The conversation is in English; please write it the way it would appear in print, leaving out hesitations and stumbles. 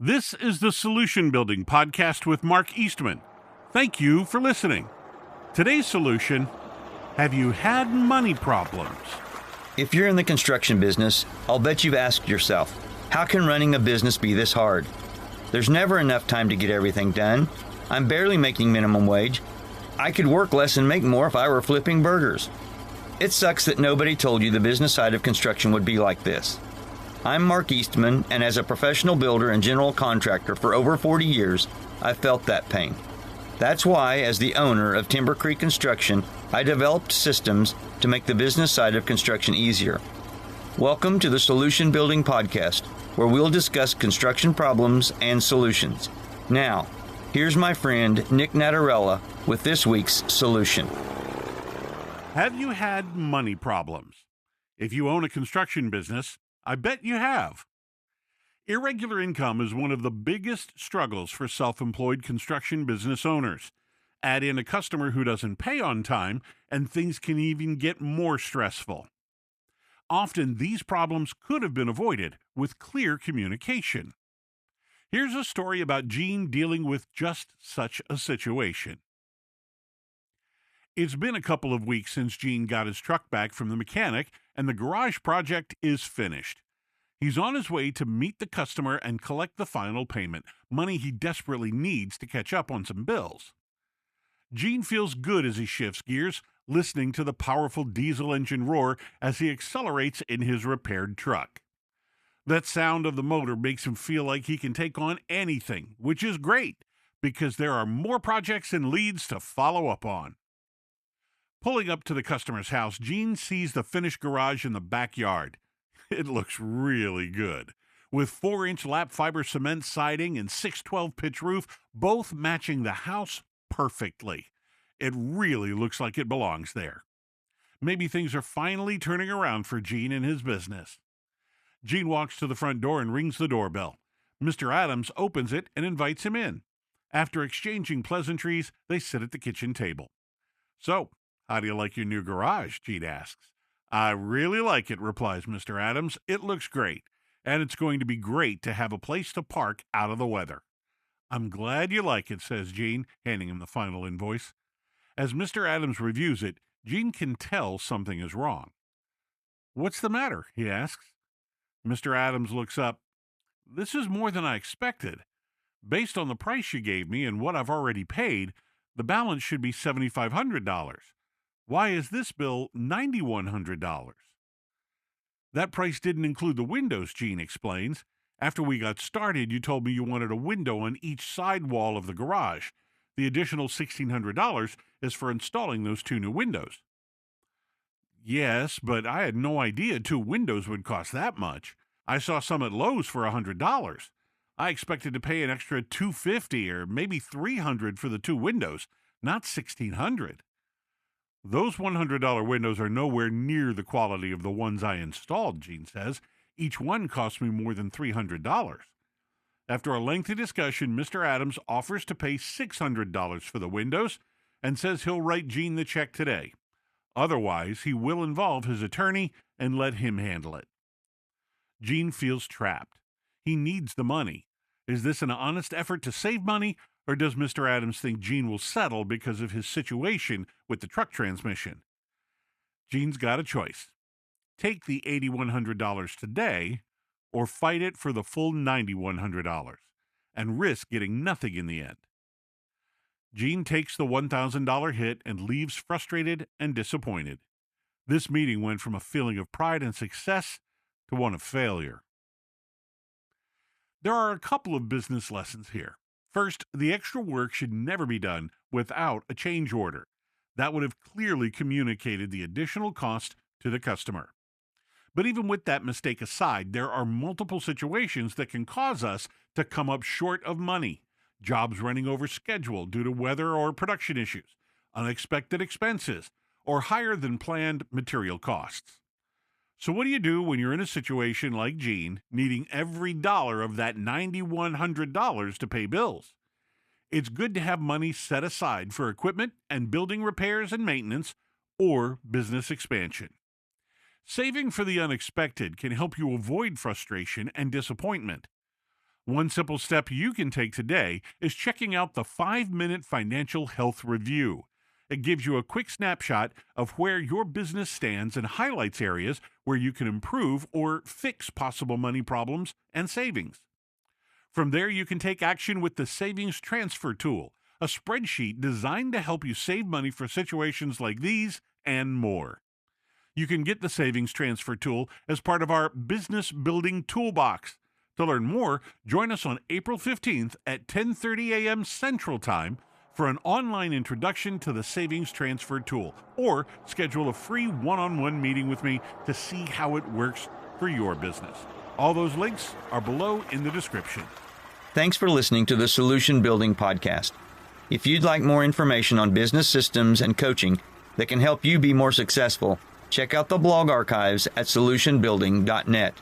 This is the Solution Building Podcast with Mark Eastman. Thank you for listening. Today's solution: have you had money problems? If you're in the construction business, I'll bet you've asked yourself, how can running a business be this hard? There's never enough time to get everything done. I'm barely making minimum wage. I could work less and make more if I were flipping burgers. It sucks that nobody told you the business side of construction would be like this. I'm Mark Eastman, and as a professional builder and general contractor for over 40 years, I've felt that pain. That's why, as the owner of Timber Creek Construction, I developed systems to make the business side of construction easier. Welcome to the Solution Building Podcast, where we'll discuss construction problems and solutions. Now, here's my friend Nic Natarella with this week's solution. Have you had money problems? If you own a construction business, I bet you have. Irregular income is one of the biggest struggles for self-employed construction business owners. Add in a customer who doesn't pay on time, and things can even get more stressful. Often, these problems could have been avoided with clear communication. Here's a story about Gene dealing with just such a situation. It's been a couple of weeks since Gene got his truck back from the mechanic, and the garage project is finished. He's on his way to meet the customer and collect the final payment, money he desperately needs to catch up on some bills. Gene feels good as he shifts gears, listening to the powerful diesel engine roar as he accelerates in his repaired truck. That sound of the motor makes him feel like he can take on anything, which is great, because there are more projects and leads to follow up on. Pulling up to the customer's house, Gene sees the finished garage in the backyard. It looks really good. With 4-inch lap fiber cement siding and 612 pitch roof, both matching the house perfectly. It really looks like it belongs there. Maybe things are finally turning around for Gene and his business. Gene walks to the front door and rings the doorbell. Mr. Adams opens it and invites him in. After exchanging pleasantries, they sit at the kitchen table. "So, how do you like your new garage?" Gene asks. "I really like it," replies Mr. Adams. "It looks great, and it's going to be great to have a place to park out of the weather." "I'm glad you like it," says Gene, handing him the final invoice. As Mr. Adams reviews it, Gene can tell something is wrong. "What's the matter?" he asks. Mr. Adams looks up. "This is more than I expected. Based on the price you gave me and what I've already paid, the balance should be $7,500. Why is this bill $9,100? "That price didn't include the windows," Gene explains. "After we got started, you told me you wanted a window on each side wall of the garage. The additional $1,600 is for installing those 2 new windows." "Yes, but I had no idea 2 windows would cost that much. I saw some at Lowe's for $100. I expected to pay an extra $250 or maybe $300 for the 2 windows, not $1,600. "Those $100 windows are nowhere near the quality of the ones I installed," Gene says. "Each one cost me more than $300. After a lengthy discussion, Mr. Adams offers to pay $600 for the windows and says he'll write Gene the check today. Otherwise, he will involve his attorney and let him handle it. Gene feels trapped. He needs the money. Is this an honest effort to save money, or does Mr. Adams think Gene will settle because of his situation with the truck transmission? Gene's got a choice. Take the $8,100 today, or fight it for the full $9,100 and risk getting nothing in the end. Gene takes the $1,000 hit and leaves frustrated and disappointed. This meeting went from a feeling of pride and success to one of failure. There are a couple of business lessons here. First, the extra work should never be done without a change order. That would have clearly communicated the additional cost to the customer. But even with that mistake aside, there are multiple situations that can cause us to come up short of money. Jobs running over schedule due to weather or production issues, unexpected expenses, or higher than planned material costs. So what do you do when you're in a situation like Gene, needing every dollar of that $9,100 to pay bills? It's good to have money set aside for equipment and building repairs and maintenance or business expansion. Saving for the unexpected can help you avoid frustration and disappointment. One simple step you can take today is checking out the 5-Minute Financial Health Review. It gives you a quick snapshot of where your business stands and highlights areas where you can improve or fix possible money problems and savings. From there, you can take action with the Savings Transfer Tool, a spreadsheet designed to help you save money for situations like these and more. You can get the Savings Transfer Tool as part of our Business Building Toolbox. To learn more, join us on April 15th at 10:30 a.m. Central Time for an online introduction to the Savings Transfer Tool, or schedule a free one-on-one meeting with me to see how it works for your business. All those links are below in the description. Thanks for listening to the Solution Building Podcast. If you'd like more information on business systems and coaching that can help you be more successful, check out the blog archives at solutionbuilding.net.